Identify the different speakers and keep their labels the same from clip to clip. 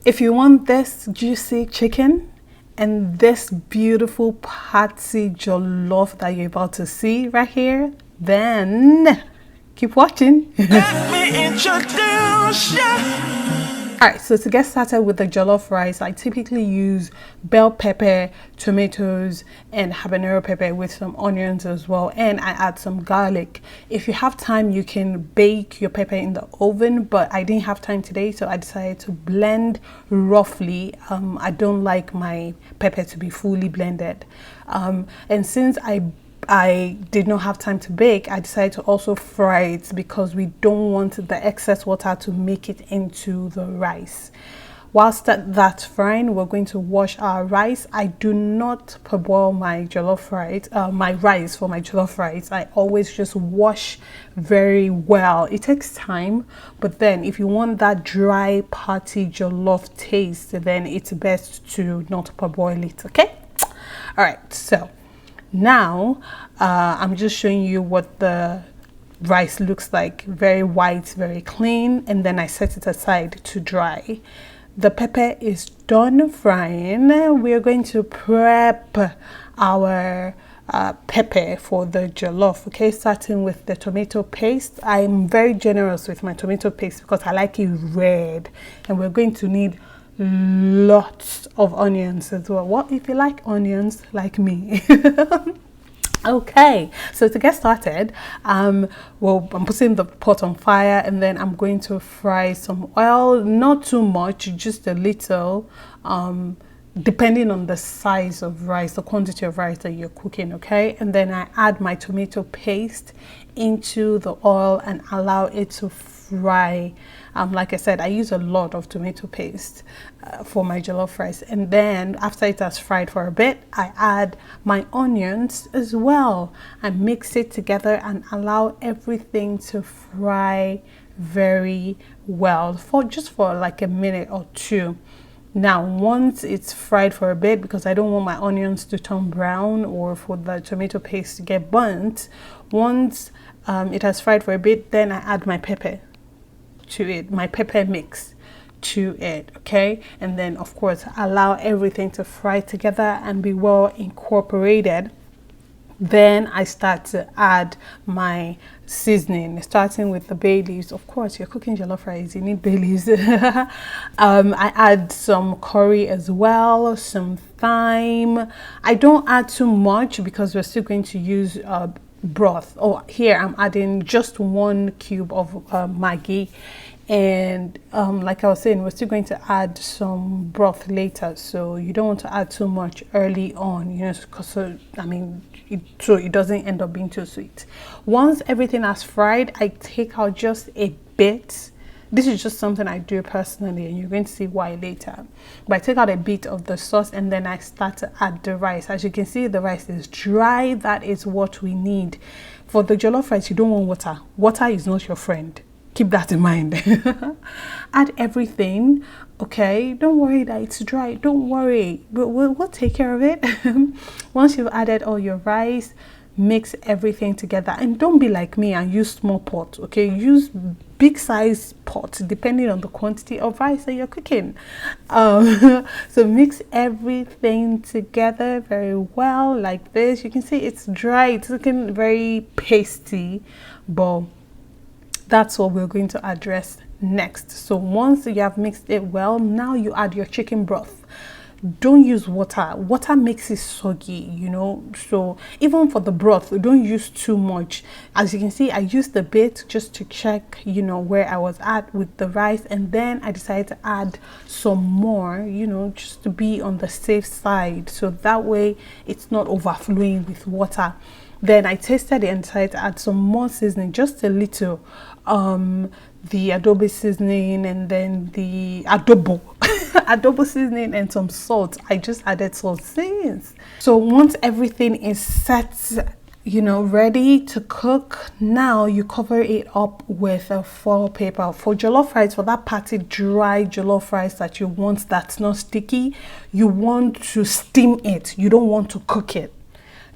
Speaker 1: If you want this juicy chicken and this beautiful party jollof that you're about to see right here, then keep watching. Let me introduce you. Alright, so to get started with the jollof rice, I typically use bell pepper, tomatoes, and habanero pepper with some onions as well, and I add some garlic. If you have time, you can bake your pepper in the oven, but I didn't have time today, so I decided to blend roughly. I don't like my pepper to be fully blended, and since I did not have time to bake, I decided to also fry it because we don't want the excess water to make it into the rice. Whilst that's frying, we're going to wash our rice. I do not parboil my jollof rice, my rice for my jollof rice. I always just wash very well. It takes time, but then if you want that dry party jollof taste, then it's best to not parboil it, okay? All right, so now I'm just showing you what the rice looks like. Very white, very clean, and then I set it aside to dry. The pepper is done frying. We're going to prep our pepper for the jollof, okay? Starting with the tomato paste. I'm very generous with my tomato paste because I like it red, and we're going to need lots of onions as well. What if you like onions like me? Okay, so to get started, well, I'm putting the pot on fire, and then I'm going to fry some oil. Not too much, just a little, depending on the size of rice, the quantity of rice that you're cooking, okay? And then I add my tomato paste into the oil and allow it to fry. Like I said, I use a lot of tomato paste for my jollof rice, and then after it has fried for a bit, I add my onions as well. I mix it together and allow everything to fry very well for like a minute or two. Now, once it's fried for a bit, because I don't want my onions to turn brown or for the tomato paste to get burnt, once it has fried for a bit, then I add my pepper to it, my pepper mix to it, okay? And then of course allow everything to fry together and be well incorporated. Then I start to add my seasoning, starting with the bay leaves. Of course, you're cooking jollof rice, you need bay leaves. I add some curry as well, some thyme. I don't add too much because we're still going to use broth. Oh, here I'm adding just 1 cube of Maggi, and like I was saying, we're still going to add some broth later, so you don't want to add too much early on, you know, because so it doesn't end up being too sweet. Once everything has fried, I take out just a bit. This is just something I do personally, and you're going to see why later. But I take out a bit of the sauce, and then I start to add the rice. As you can see, the rice is dry. That is what we need. For the jollof rice, you don't want water. Water is not your friend. Keep that in mind. Add everything, okay? Don't worry that it's dry. Don't worry. We'll take care of it. Once you've added all your rice, mix everything together, and don't be like me and use small pot, okay? Use big size pot depending on the quantity of rice that you're cooking. So mix everything together very well like this. You can see it's dry, it's looking very pasty, but that's what we're going to address next. So once you have mixed it well, now you add your chicken broth. Don't use water. Water makes it soggy, you know, so even for the broth, don't use too much. As you can see, I used a bit just to check, you know, where I was at with the rice, and then I decided to add some more, you know, just to be on the safe side, so that way it's not overflowing with water. Then I tasted it and decided to add some more seasoning, just a little, the adobo seasoning, and then the adobo seasoning, and some salt. I just added salt since. So once everything is set, you know, ready to cook, now you cover it up with a foil paper. For jollof rice, for that party dry jollof rice that you want, that's not sticky, you want to steam it, you don't want to cook it.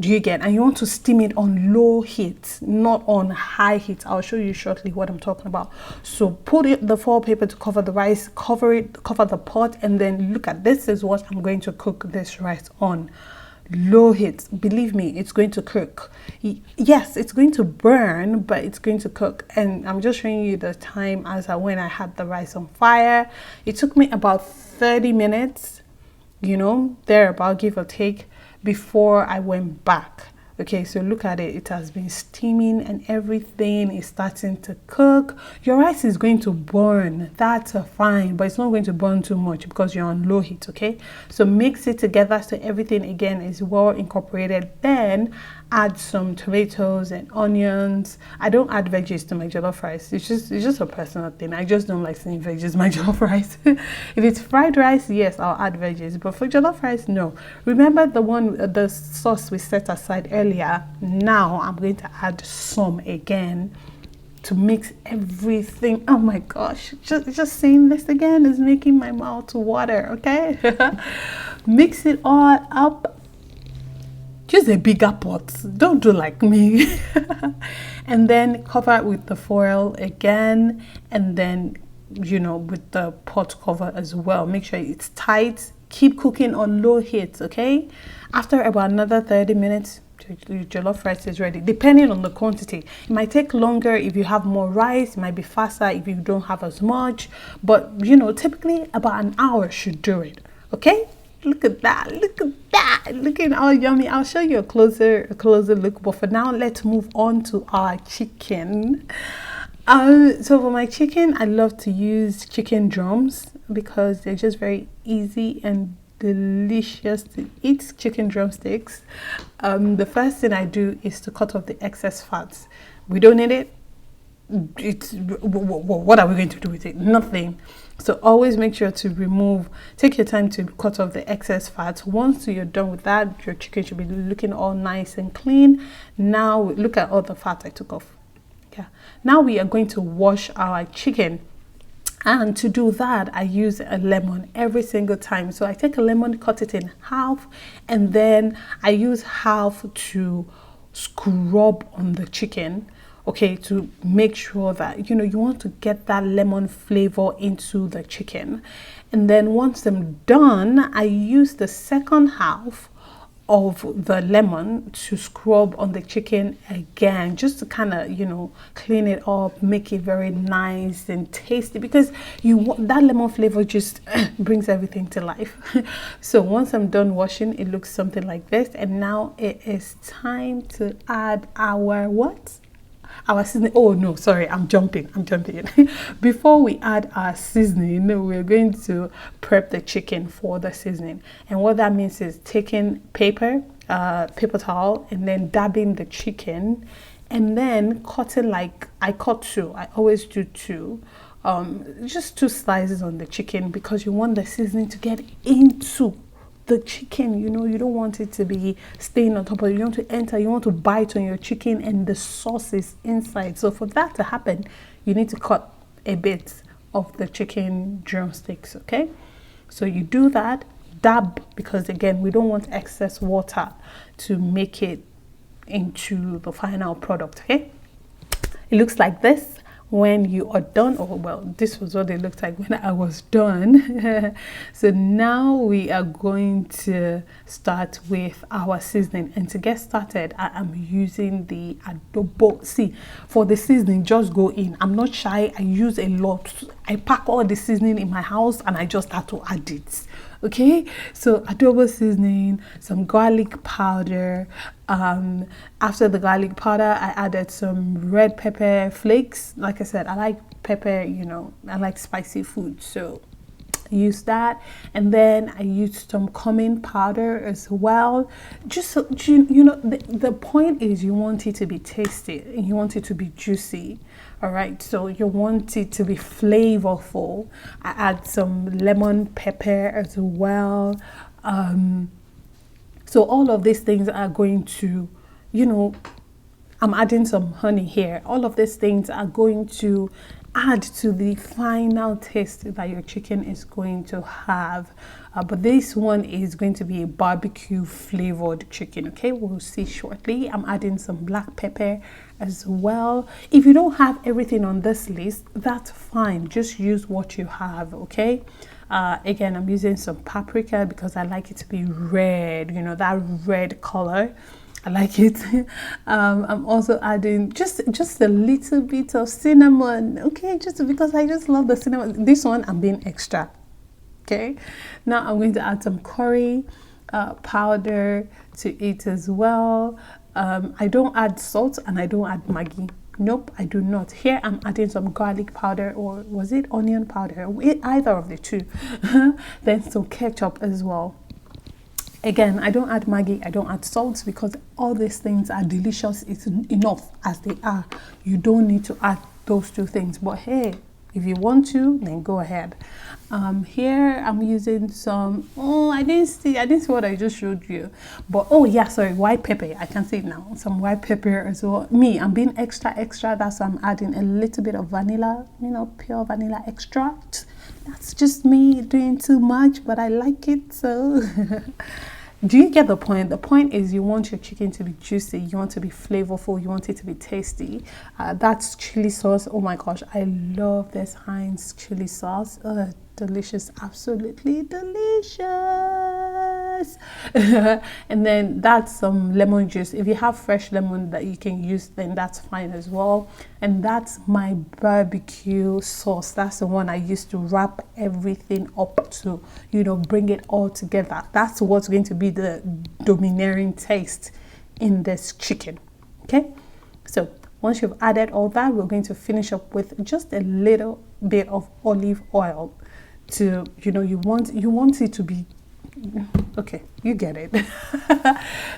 Speaker 1: Do you get? And you want to steam it on low heat, not on high heat. I'll show you shortly what I'm talking about. So put the foil paper to cover the rice, cover the pot, and then look at this is what I'm going to cook this rice on. Low heat. Believe me, it's going to cook. Yes, it's going to burn, but it's going to cook. And I'm just showing you the time as when I had the rice on fire. It took me about 30 minutes, you know, thereabout, give or take, before I went back. Okay, so look at it. It has been steaming and everything is starting to cook. Your rice is going to burn. That's fine, but it's not going to burn too much because you're on low heat, okay? So mix it together so everything again is well incorporated. Then add some tomatoes and onions. I don't add veggies to my jollof rice. It's just a personal thing. I just don't like seeing veggies in my jollof rice. If it's fried rice, yes, I'll add veggies. But for jollof rice, no. Remember the sauce we set aside earlier? Now I'm going to add some again to mix everything. Oh my gosh, just saying this again is making my mouth water, okay? Mix it all up. Use a bigger pot, don't do like me. And then cover it with the foil again, and then, you know, with the pot cover as well. Make sure it's tight. Keep cooking on low heat, okay? After about another 30 minutes, your jollof rice is ready, depending on the quantity. It might take longer if you have more rice. It might be faster if you don't have as much, but you know, typically about an hour should do it, okay? Look at that, look at that, looking all yummy. I'll show you a closer look, but for now let's move on to our chicken. So for my chicken, I love to use chicken drums because they're just very easy and delicious to eat. Chicken drumsticks. The first thing I do is to cut off the excess fats. We don't need it. What are we going to do with it? Nothing. So always make sure to take your time to cut off the excess fat. Once you're done with that, your chicken should be looking all nice and clean. Now look at all the fat I took off. Yeah. Now we are going to wash our chicken. And to do that, I use a lemon every single time. So I take a lemon, cut it in half, and then I use half to scrub on the chicken. Okay, to make sure that, you know, you want to get that lemon flavor into the chicken. And then once I'm done, I use the second half of the lemon to scrub on the chicken again, just to kind of, you know, clean it up, make it very nice and tasty, because that lemon flavor just brings everything to life. So once I'm done washing, it looks something like this. And now it is time to add our seasoning. Oh no, sorry, I'm jumping. Before we add our seasoning, we're going to prep the chicken for the seasoning. And what that means is taking paper towel, and then dabbing the chicken, and then cutting, like I cut two. I always do two. Just 2 slices on the chicken, because you want the seasoning to get into the chicken. You know, you don't want it to be staying on top of it. You want to enter, you want to bite on your chicken and the sauce is inside. So for that to happen, you need to cut a bit of the chicken drumsticks, okay? So you do that, dab, because again, we don't want excess water to make it into the final product, okay? It looks like this when you are done. Oh well, this was what it looked like when I was done. So now we are going to start with our seasoning, and to get started, I am using the adobo. See, for the seasoning, just go in. I'm not shy. I use a lot. I pack all the seasoning in my house and I just start to add it. Okay, so adobo seasoning, some garlic powder. After the garlic powder, I added some red pepper flakes. Like I said, I like pepper, you know, I like spicy food, so use that. And then I used some cumin powder as well. Just so, you know, the point is you want it to be tasty and you want it to be juicy. All right, so you want it to be flavorful. I add some lemon pepper as well. So all of these things are going to, you know, I'm adding some honey here. All of these things are going to add to the final taste that your chicken is going to have. But this one is going to be a barbecue flavored chicken. Okay, we'll see shortly. I'm adding some black pepper as well. If you don't have everything on this list, that's fine, just use what you have. Okay, again, I'm using some paprika because I like it to be red, you know, that red color. I like it. I'm also adding just a little bit of cinnamon. Okay, just because I just love the cinnamon. This one I'm being extra. Okay, now I'm going to add some curry powder to it as well. I don't add salt and I don't add Maggi. Nope, I do not. Here I'm adding some garlic powder, or was it onion powder? Either of the two. Then some ketchup as well. Again, I don't add Maggi, I don't add salt, because all these things are delicious. It's enough as they are. You don't need to add those two things. But hey, if you want to, then go ahead. Here I'm using some, I didn't see what I just showed you. But oh yeah, sorry, white pepper. I can see it now. Some white pepper as well. I'm being extra. That's why I'm adding a little bit of vanilla, you know, pure vanilla extract. That's just me doing too much, but I like it, so do you get the point? The point is you want your chicken to be juicy, you want to be flavorful, you want it to be tasty. That's chili sauce. Oh my gosh, I love this Heinz chili sauce. Delicious, absolutely delicious. And then that's some lemon juice. If you have fresh lemon that you can use, then that's fine as well. And that's my barbecue sauce. That's the one I used to wrap everything up to, you know, bring it all together. That's what's going to be the domineering taste in this chicken. Okay, so once you've added all that, we're going to finish up with just a little bit of olive oil. To, you know, you want it to be okay, you get it.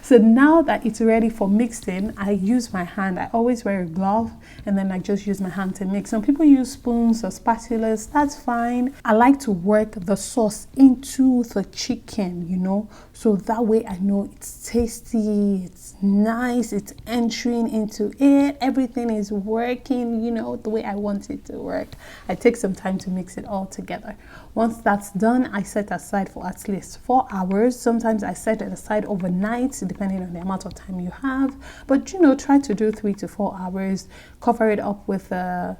Speaker 1: So now that it's ready for mixing, I use my hand. I always wear a glove, and then I just use my hand to mix. Some people use spoons or spatulas. That's fine. I like to work the sauce into the chicken, you know, so that way I know it's tasty, it's nice, it's entering into it, everything is working, you know, the way I want it to work. I take some time to mix it all together. Once that's done, I set aside for at least 4 hours. Sometimes I set it aside overnight, depending on the amount of time you have. But, you know, try to do 3 to 4 hours. Cover it up with a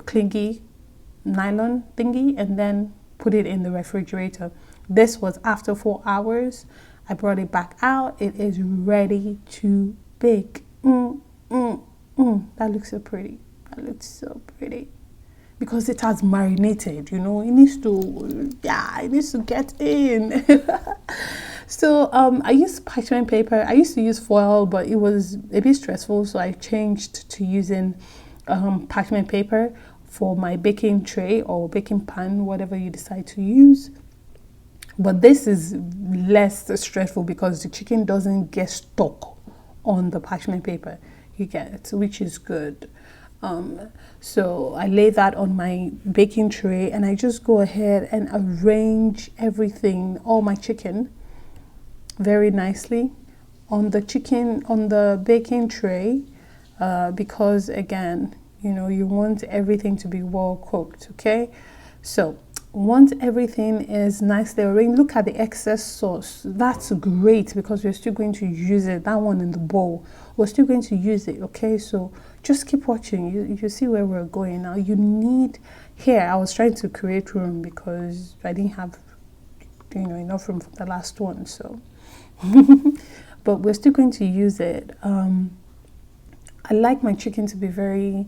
Speaker 1: clingy nylon thingy, and then put it in the refrigerator. This was after 4 hours. I brought it back out. It is ready to bake. That looks so pretty. That looks so pretty. Because it has marinated, you know, it needs to get in. So I use parchment paper. I used to use foil, but it was a bit stressful, so I changed to using parchment paper for my baking tray or baking pan, whatever you decide to use. But this is less stressful because the chicken doesn't get stuck on the parchment paper, you get it, which is good. So I lay that on my baking tray, and I just go ahead and arrange everything, all my chicken, very nicely on the baking tray, because again, you know, you want everything to be well cooked. Okay, so once everything is nicely arranged, look at the excess sauce. That's great because we're still going to use it. That one in the bowl, we're still going to use it. Okay, so just keep watching. You see where we're going now. You need, here I was trying to create room because I didn't have, you know, enough room for the last one, so but we're still going to use it. I like my chicken to be very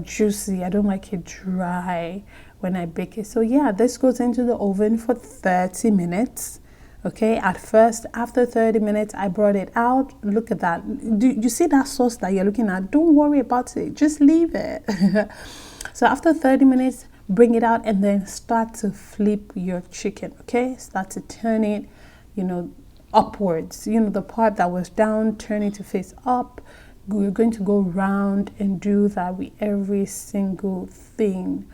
Speaker 1: juicy. I don't like it dry when I bake it. So yeah, this goes into the oven for 30 minutes. Okay, at first, after 30 minutes, I brought it out. Look at that. Do you see that sauce that you're looking at? Don't worry about it. Just leave it. So after 30 minutes, bring it out and then start to flip your chicken. Okay, start to turn it, you know, upwards. You know, the part that was down, turn it to face up. We're going to go round and do that with every single thing.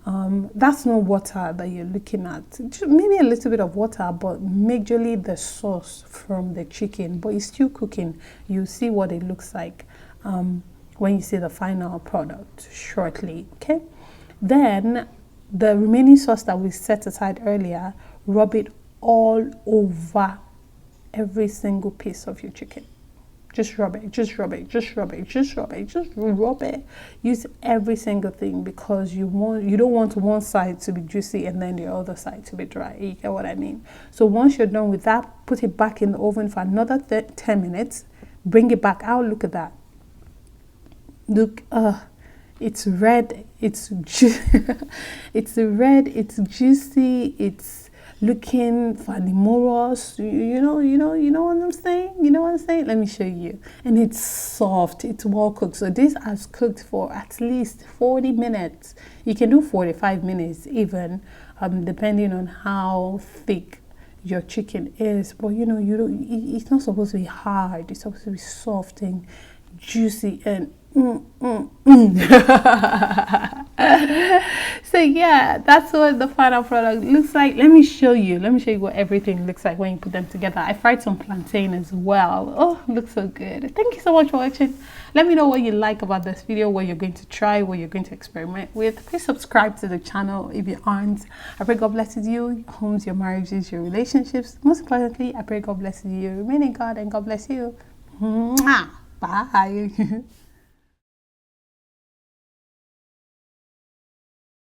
Speaker 1: That's no water that you're looking at. Maybe a little bit of water, but majorly the sauce from the chicken. But it's still cooking. You see what it looks like when you see the final product shortly. Okay, Then the remaining sauce that we set aside earlier, rub it all over every single piece of your chicken. Just rub it, just rub it, just rub it, just rub it, just rub it. Use every single thing, because you don't want one side to be juicy and then the other side to be dry. You get what I mean? So once you're done with that, put it back in the oven for another 10 minutes. Bring it back out. Look at that. Look, it's red. It's it's red. It's juicy. It's looking flamorous. You know what I'm saying? You know what I'm saying? Let me show you. And it's soft. It's well cooked. So this has cooked for at least 40 minutes. You can do 45 minutes even, depending on how thick your chicken is. But you know, it's not supposed to be hard. It's supposed to be soft and juicy and so yeah, that's what the final product looks like. Let me show you what everything looks like when you put them together. I fried some plantain as well. Oh, looks so good. Thank you so much for watching. Let me know what you like about this video, what you're going to try, what you're going to experiment with. Please subscribe to the channel if you aren't. I pray God blesses you, your homes, your marriages, your relationships. Most importantly, I pray God blesses you. Remain in God, and God bless you. Mwah. Bye.